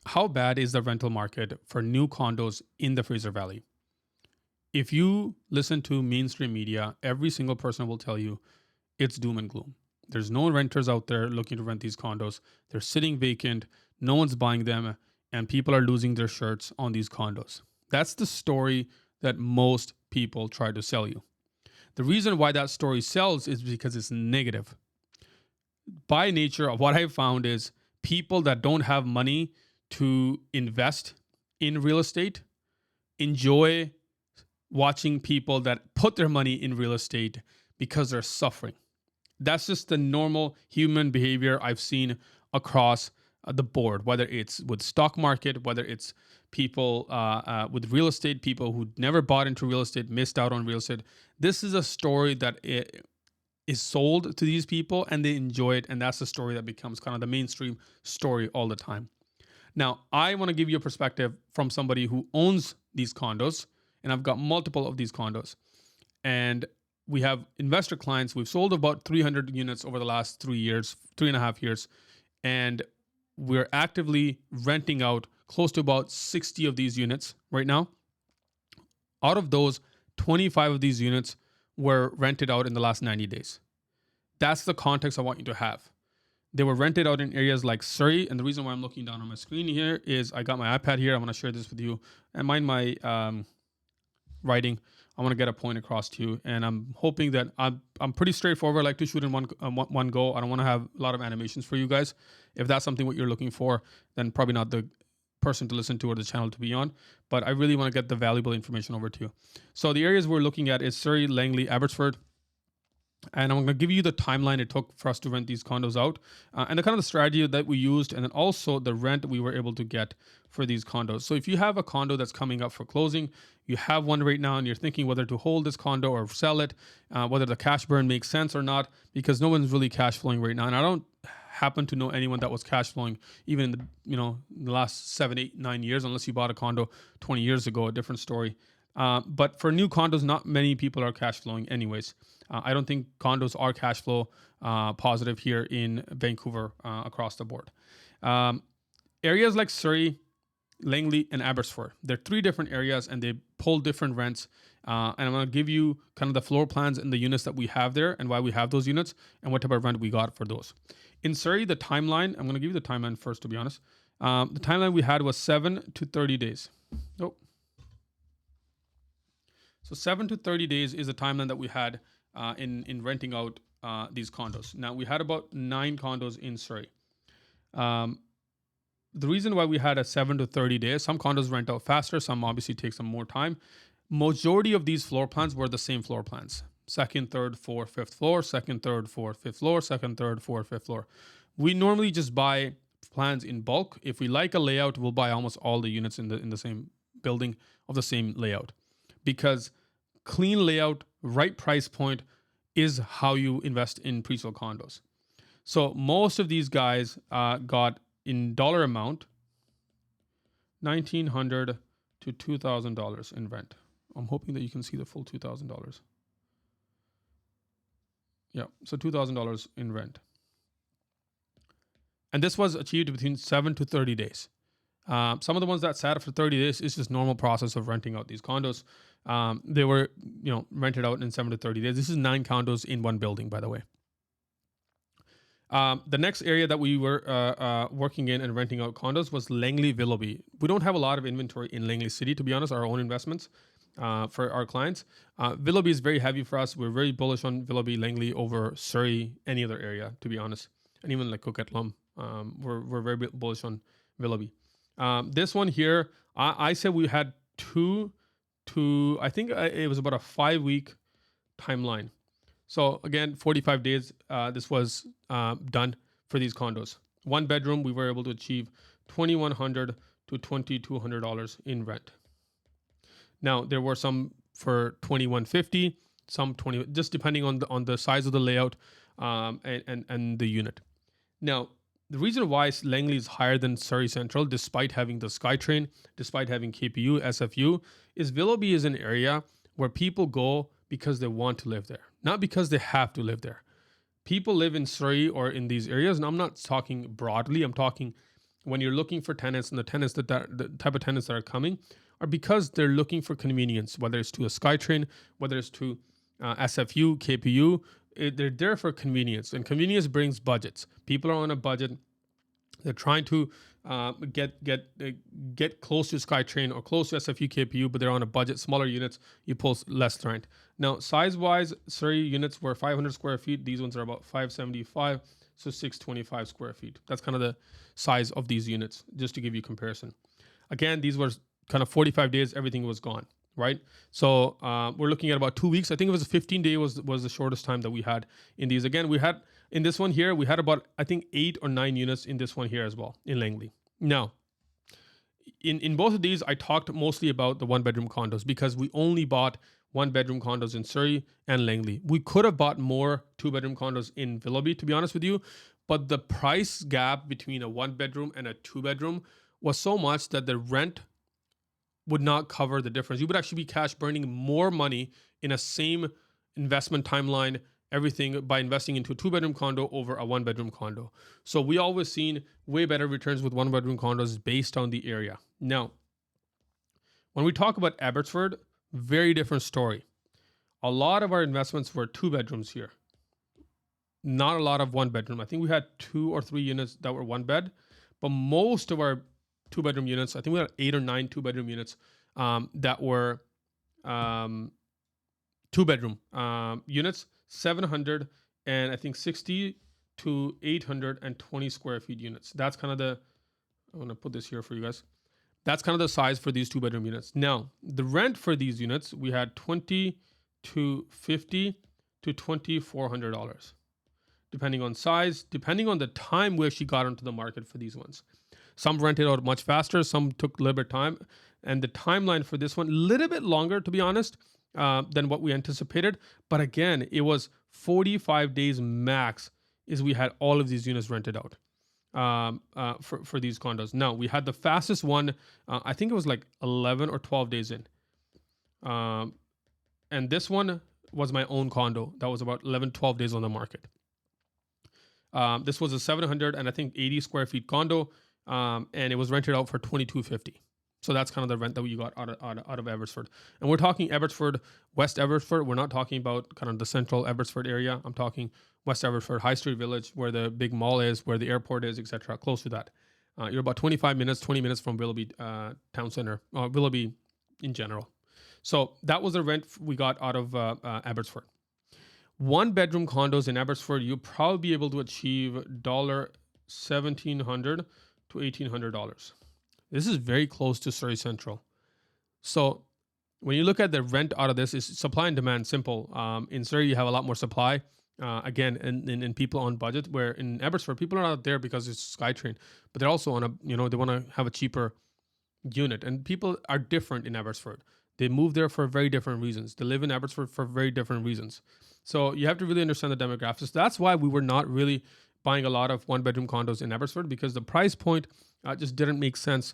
how bad is the rental market for new condos in the Fraser Valley? If you listen to mainstream media, every single person will tell you it's doom and gloom. There's no renters out there looking to rent these condos. They're sitting vacant. No one's buying them, and people are losing their shirts on these condos. That's the story that most people try to sell you. The reason why that story sells is because it's negative. By nature of what I've found is people that don't have money to invest in real estate enjoy watching people that put their money in real estate because they're suffering. That's just the normal human behavior I've seen across the board, whether it's with stock market, whether it's people with real estate, people who never bought into real estate, missed out on real estate. This is a story that is sold to these people and they enjoy it. And that's the story that becomes kind of the mainstream story all the time. Now, I want to give you a perspective from somebody who owns these condos, and I've got multiple of these condos. And we have investor clients. We've sold about 300 units over the last 3.5 years. And we're actively renting out close to about 60 of these units right now. Out of those, 25 of these units were rented out in the last 90 days. That's the context I want you to have. They were rented out in areas like Surrey. And the reason why I'm looking down on my screen here is I got my iPad here. I want to share this with you. And mind my writing. I want to get a point across to you. And I'm hoping that I'm pretty straightforward. I like to shoot in one go. I don't want to have a lot of animations for you guys. If that's something what you're looking for, then probably not the person to listen to or the channel to be on. But I really want to get the valuable information over to you. So the areas we're looking at is Surrey, Langley, Abbotsford. And I'm going to give you the timeline it took for us to rent these condos out and the kind of the strategy that we used, and then also the rent we were able to get for these condos. So if you have a condo that's coming up for closing, you have one right now and you're thinking whether to hold this condo or sell it, whether the cash burn makes sense or not, because no one's really cash flowing right now. And I don't happen to know anyone that was cash flowing even in the last 7, 8, 9 years, unless you bought a condo 20 years ago, a different story. But for new condos, not many people are cash flowing anyways. I don't think condos are cash flow positive here in Vancouver across the board. Areas like Surrey, Langley, and Abbotsford, they're 3 different areas and they pull different rents. And I'm going to give you kind of the floor plans and the units that we have there and why we have those units and what type of rent we got for those. In Surrey, the timeline, I'm going to give you the timeline first, to be honest. The timeline we had was 7 to 30 days. So 7 to 30 days is the timeline that we had in renting out these condos. Now, we had about 9 condos in Surrey. The reason why we had a 7 to 30 days, some condos rent out faster, some obviously take some more time. Majority of these floor plans were the same floor plans. 2nd, 3rd, 4th, 5th floor, 2nd, 3rd, 4th, 5th floor, 2nd, 3rd, 4th, 5th floor. We normally just buy plans in bulk. If we like a layout, we'll buy almost all the units in the same building of the same layout, because clean layout, right price point is how you invest in pre-sale condos. So most of these guys got in dollar amount $1,900 to $2,000 in rent. I'm hoping that you can see the full $2,000. Yeah, so $2,000 in rent. And this was achieved between 7 to 30 days. Some of the ones that sat for 30 days is just normal process of renting out these condos. They were, rented out in 7 to 30 days. This is 9 condos in one building, by the way. The next area that we were working in and renting out condos was Langley, 𝐕𝐈𝐃𝐄𝐒. We don't have a lot of inventory in Langley City, to be honest, our own investments for our clients. 𝐕𝐈𝐃𝐿𝐵 is very heavy for us. We're very bullish on 𝐕𝐈𝐃, Langley over Surrey, any other area, to be honest. And even like 𝐕𝐈𝐃𝐿𝐵. We're very bullish on 𝐕𝐈𝐃. This one here, I said we had 2 to, I think it was about a 5-week timeline. So again, 45 days, this was done for these condos. 1 bedroom, we were able to achieve $2,100 to $2,200 in rent. Now, there were some for $2,150, some 20, just depending on the size of the layout and the unit. Now, the reason why Langley is higher than Surrey Central, despite having the SkyTrain, despite having KPU, SFU, is 𝐕𝐈𝐃 is an area where people go because they want to live there, not because they have to live there. People live in Surrey or in these areas, and I'm not talking broadly. I'm talking when you're looking for tenants, and the tenants the type of tenants that are coming are because they're looking for convenience, whether it's to a SkyTrain, whether it's to SFU, KPU. They're there for convenience, and convenience brings budgets. People are on a budget. They're trying to get close to SkyTrain or close to SFU KPU, but they're on a budget. Smaller units, you pull less rent. Now, size-wise, Surrey units were 500 square feet. These ones are about 575, so 625 square feet. That's kind of the size of these units, just to give you comparison. Again, these were kind of 45 days. Everything was gone, right? So we're looking at about 2 weeks. I think it was 15 days was the shortest time that we had in these. Again, we had in this one here, we had about, I think, 8 or 9 units in this one here as well in Langley. Now, in both of these, I talked mostly about the 1-bedroom condos because we only bought 1-bedroom condos in Surrey and Langley. We could have bought more 2-bedroom condos in Willoughby, to be honest with you, but the price gap between a 1-bedroom and a 2-bedroom was so much that the rent would not cover the difference. You would actually be cash burning more money in a same investment timeline, everything, by investing into a 2-bedroom condo over a 1-bedroom condo. So we always seen way better returns with 1-bedroom condos based on the area. Now, when we talk about Abbotsford, very different story. A lot of our investments were 2 bedrooms here. Not a lot of 1-bedroom. I think we had 2 or 3 units that were 1-bed, but most of our 2-bedroom units, I think we had 8 or 9 2-bedroom units that were 2-bedroom units, 700 and I think 60 to 820 square feet units. That's kind of the, I'm going to put this here for you guys. That's kind of the size for these 2-bedroom units. Now, the rent for these units, we had $20 to $50 to $2,400, depending on size, depending on the time we actually got onto the market for these ones. Some rented out much faster, some took a little bit of time. And the timeline for this one, a little bit longer, to be honest, than what we anticipated. But again, it was 45 days max is we had all of these units rented out for these condos. Now, we had the fastest one, I think it was like 11 or 12 days in. And this one was my own condo. That was about 11, 12 days on the market. This was a 700 and I think 80 square feet condo. And it was rented out for $2,250. So that's kind of the rent that we got out of Abbotsford. And we're talking Abbotsford, West Abbotsford. We're not talking about kind of the central Abbotsford area. I'm talking West Abbotsford, High Street Village, where the big mall is, where the airport is, etc. Close to that. You're about 20 minutes from Willoughby Town Center, Willoughby in general. So that was the rent we got out of Abbotsford. 1-bedroom condos in Abbotsford, you'll probably be able to achieve $1,700 to $1,800. This is very close to Surrey Central. So when you look at the rent out of this, it's supply and demand, simple. In Surrey, you have a lot more supply. Again, and people on budget, where in Abbotsford, people are not there because it's SkyTrain, but they're also on a, they want to have a cheaper unit. And people are different in Abbotsford. They move there for very different reasons. They live in Abbotsford for very different reasons. So you have to really understand the demographics. That's why we were not really buying a lot of 1-bedroom condos in Abbotsford, because the price point just didn't make sense.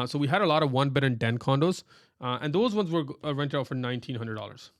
So we had a lot of 1-bed and den condos, and those ones were rented out for $1,900.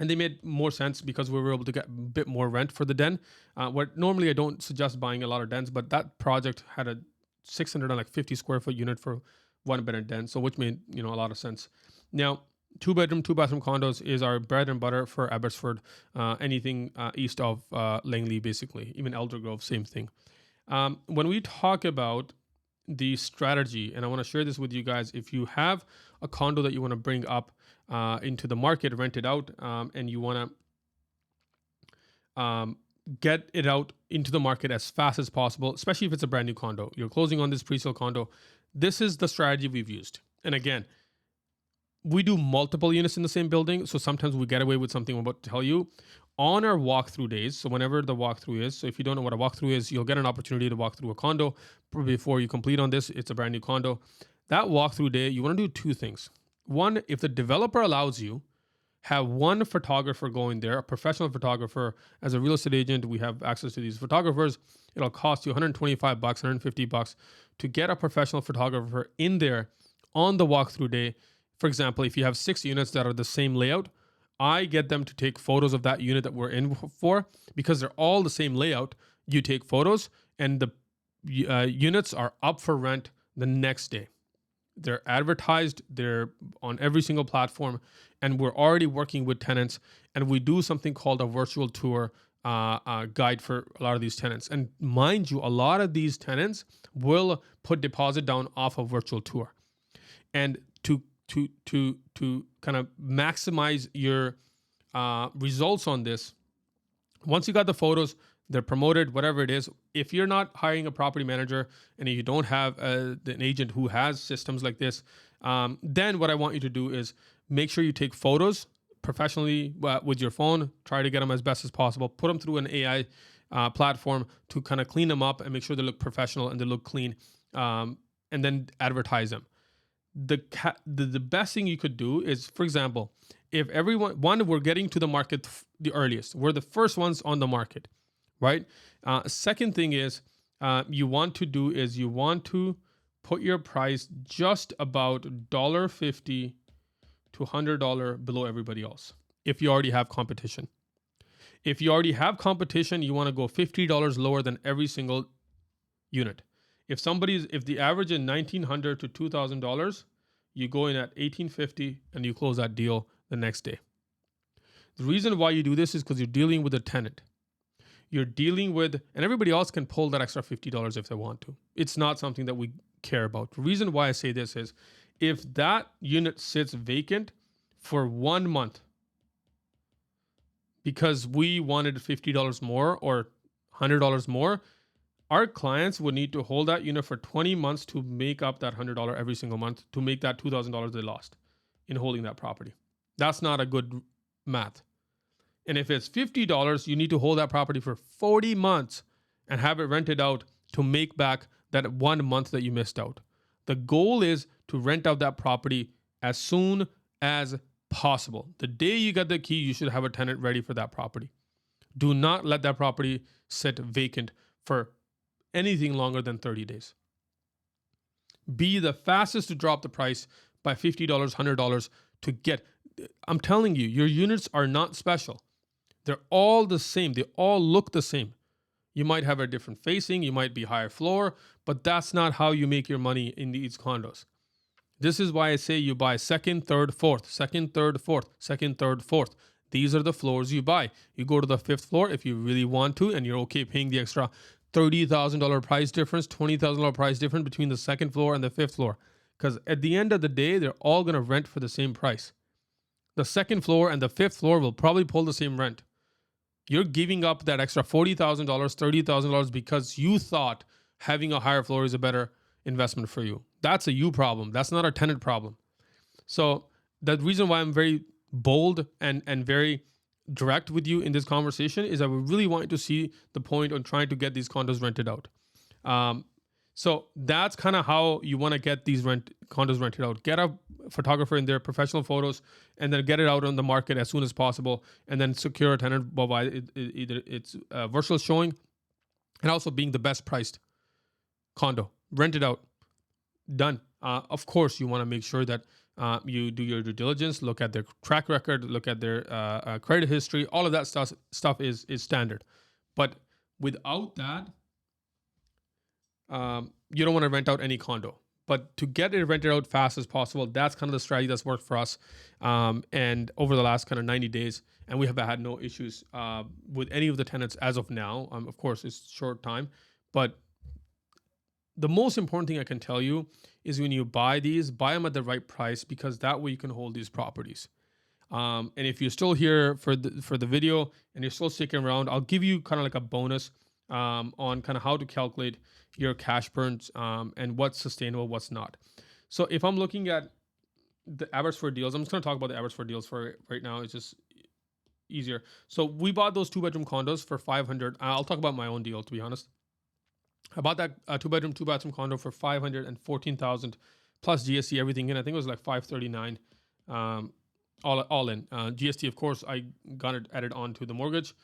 And they made more sense because we were able to get a bit more rent for the den. What normally I don't suggest buying a lot of dens, but that project had a 650 square foot unit for 1-bed and den, so which made a lot of sense. Now, 2-bedroom, 2-bathroom condos is our bread and butter for Abbotsford. Anything east of Langley, basically, even Eldergrove, same thing. When we talk about the strategy, and I want to share this with you guys, if you have a condo that you want to bring up into the market, rent it out, and you want to get it out into the market as fast as possible, especially if it's a brand new condo, you're closing on this pre-sale condo, this is the strategy we've used. And again, we do multiple units in the same building, so sometimes we get away with something I'm about to tell you. On our walkthrough days, so whenever the walkthrough is, so if you don't know what a walkthrough is, you'll get an opportunity to walk through a condo before you complete on this. It's a brand new condo. That walkthrough day, you want to do 2 things. One, if the developer allows you, have one photographer going there, a professional photographer. As a real estate agent, we have access to these photographers. It'll cost you $125, $150 to get a professional photographer in there on the walkthrough day. For example, if you have 6 units that are the same layout, I get them to take photos of that unit that we're in for, because they're all the same layout. You take photos, and the units are up for rent the next day. They're advertised, they're on every single platform, and we're already working with tenants, and we do something called a virtual tour guide for a lot of these tenants. And mind you, a lot of these tenants will put deposit down off a virtual tour. And to kind of maximize your results on this, once you got the photos, they're promoted, whatever it is. If you're not hiring a property manager and you don't have an agent who has systems like this, then what I want you to do is make sure you take photos professionally with your phone. Try to get them as best as possible. Put them through an AI platform to kind of clean them up and make sure they look professional and they look clean, and then advertise them. The best thing you could do is, for example, if we're getting to the market the earliest, we're the first ones on the market, right? Second thing is, you want to put your price just about $50 to $100 below everybody else. If you already have competition, you want to go $50 lower than every single unit. If the average is $1,900 to $2,000, you go in at $1,850 and you close that deal the next day. The reason why you do this is because you're dealing with a tenant. And everybody else can pull that extra $50 if they want to. It's not something that we care about. The reason why I say this is, if that unit sits vacant for 1 month because we wanted $50 more or $100 more, our clients would need to hold that unit for 20 months to make up that $100 every single month, to make that $2,000 they lost in holding that property. That's not a good math. And if it's $50, you need to hold that property for 40 months and have it rented out to make back that 1 month that you missed out. The goal is to rent out that property as soon as possible. The day you get the key, you should have a tenant ready for that property. Do not let that property sit vacant for anything longer than 30 days. Be the fastest to drop the price by $50, $100 to get. I'm telling you, your units are not special. They're all the same. They all look the same. You might have a different facing, you might be higher floor, but that's not how you make your money in these condos. This is why I say you buy second, third, fourth, second, third, fourth, second, third, fourth. These are the floors you buy. You go to the fifth floor if you really want to, and you're okay paying the extra $30,000 price difference, $20,000 price difference between the second floor and the fifth floor. Because at the end of the day, they're all going to rent for the same price. The second floor and the fifth floor will probably pull the same rent. You're giving up that extra $40,000, $30,000 because you thought having a higher floor is a better investment for you. That's a you problem. That's not a tenant problem. So the reason why I'm very bold and very direct with you in this conversation is I would really want you to see the point on trying to get these condos rented out. So that's kind of how you want to get these condos rented out. Get a photographer in there, professional photos, and then get it out on the market as soon as possible, and then secure a tenant by either it's virtual showing and also being the best priced condo. Rent it out. Done. Of course, you want to make sure that you do your due diligence, look at their track record, look at their credit history. All of that stuff is standard. But without that, you don't want to rent out any condo. But to get it rented out fast as possible, that's kind of the strategy that's worked for us. And over the last kind of 90 days, and we have had no issues with any of the tenants as of now. Of course, it's short time, but the most important thing I can tell you is when you buy them at the right price, because that way you can hold these properties. And if you're still here for the video and you're still sticking around, I'll give you kind of like a bonus on kind of how to calculate your cash burns and what's sustainable, what's not. So if I'm looking at the average for deals, I'm just going to talk about the average for deals for right now. It's just easier. So we bought those 2-bedroom condos for $500. I'll talk about my own deal, to be honest. I bought that 2-bedroom, 2-bathroom condo for $514,000 plus GST, everything in. I think it was like $539 all in. GST, of course, I got it added on to the mortgage.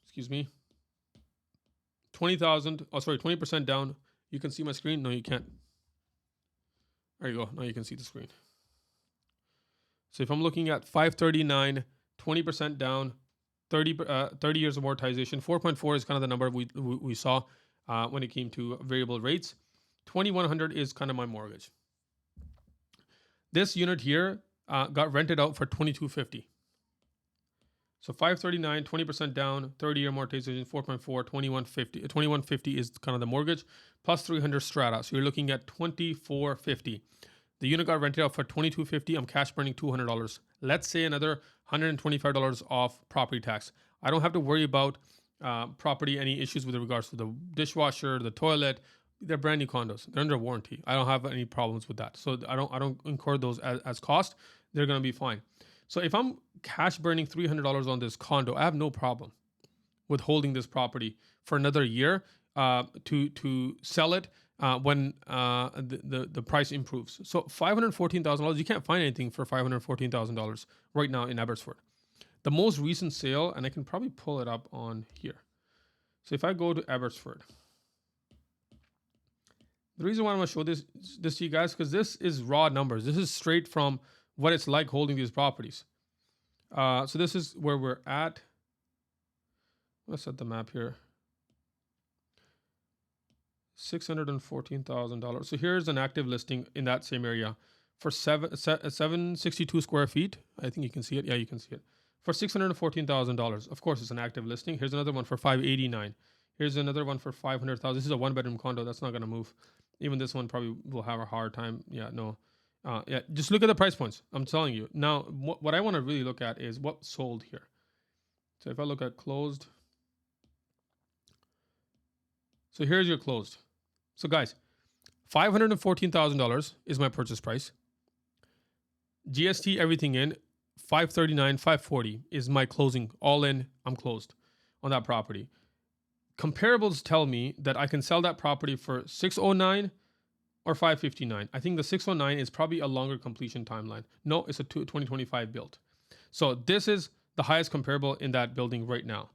Excuse me. 20% down. You can see my screen? No, you can't. There you go. Now you can see the screen. So if I'm looking at 539, 20% down, 30 years amortization, 4.4 is kind of the number we saw. when it came to variable rates. 2,100 is kind of my mortgage. This unit here got rented out for 2,250. So 539, 20% down, 30-year amortization, 4.4, 2,150. 2,150 is kind of the mortgage, plus 300 strata. So you're looking at 2,450. The unit got rented out for 2,250. I'm cash burning $200. Let's say another $125 off property tax. I don't have to worry about property, any issues with regards to the dishwasher, the toilet. They're brand new condos. They're under warranty. I don't have any problems with that. So I don't incur those as cost. They're going to be fine. So if I'm cash burning $300 on this condo, I have no problem with holding this property for another year to sell it when the price improves. So $514,000, you can't find anything for $514,000 right now in Abbotsford. The most recent sale, and I can probably pull it up on here. So if I go to Abbotsford, the reason why I'm going to show this to you guys, because this is raw numbers. This is straight from what it's like holding these properties. So this is where we're at. Let's set the map here. $614,000. So here's an active listing in that same area for 762 square feet. I think you can see it. Yeah, you can see it. For $614,000. Of course, it's an active listing. Here's another one for $589,000. Here's another one for $500,000. This is a one-bedroom condo. That's not going to move. Even this one probably will have a hard time. Yeah, no. Yeah, just look at the price points. I'm telling you. Now, what I want to really look at is what sold here. So if I look at closed. So here's your closed. So guys, $514,000 is my purchase price. GST, everything in, $539,000, $540,000 is my closing. All in, I'm closed on that property. Comparables tell me that I can sell that property for $609,000 or $559,000. I think the $609,000 is probably a longer completion timeline. No, it's a 2025 build. So this is the highest comparable in that building right now.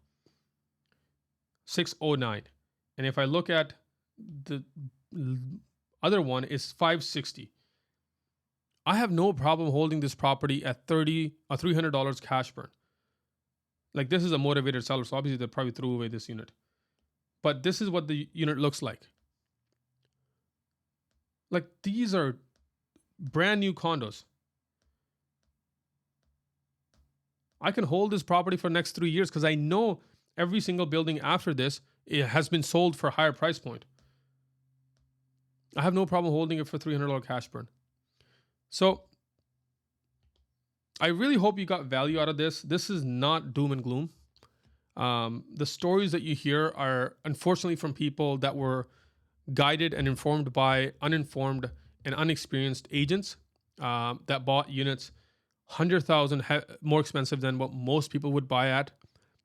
$609,000. And if I look at the other one, is $560,000. I have no problem holding this property at $30 or $300 cash burn. Like, this is a motivated seller, so obviously they probably threw away this unit. But this is what the unit looks like. Like, these are brand new condos. I can hold this property for the next 3 years because I know every single building after this, it has been sold for a higher price point. I have no problem holding it for $300 cash burn. So I really hope you got value out of this. This is not doom and gloom. The stories that you hear are unfortunately from people that were guided and informed by uninformed and unexperienced agents that bought units $100,000 more expensive than what most people would buy at.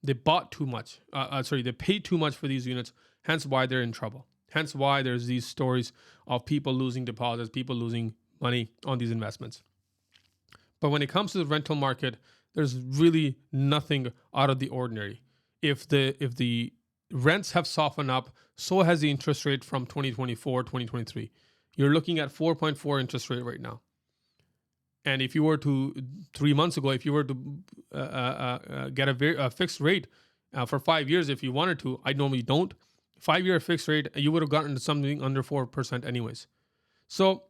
They bought too much. They paid too much for these units. Hence why they're in trouble. Hence why there's these stories of people losing deposits, people losing money on these investments. But when it comes to the rental market, there's really nothing out of the ordinary. If the rents have softened up, so has the interest rate from 2024, 2023. You're looking at 4.4 interest rate right now. And if you were to, 3 months ago, if you were to get a fixed rate for 5 years, if you wanted to, I normally don't. 5-year fixed rate, you would have gotten something under 4% anyways. So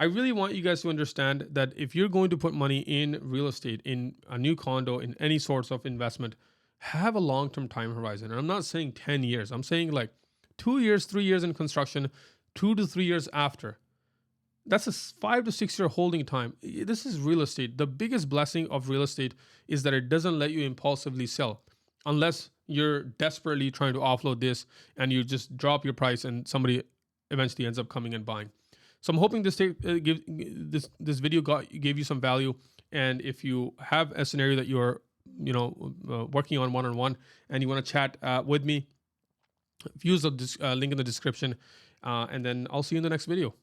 I really want you guys to understand that if you're going to put money in real estate, in a new condo, in any sorts of investment, have a long-term time horizon. And I'm not saying 10 years. I'm saying like 2 years, 3 years in construction, 2 to 3 years after. That's a 5 to 6 year holding time. This is real estate. The biggest blessing of real estate is that it doesn't let you impulsively sell unless you're desperately trying to offload this and you just drop your price and somebody eventually ends up coming and buying. So I'm hoping this video gave you some value. And if you have a scenario that you're working on one-on-one and you want to chat with me, use the link in the description, and then I'll see you in the next video.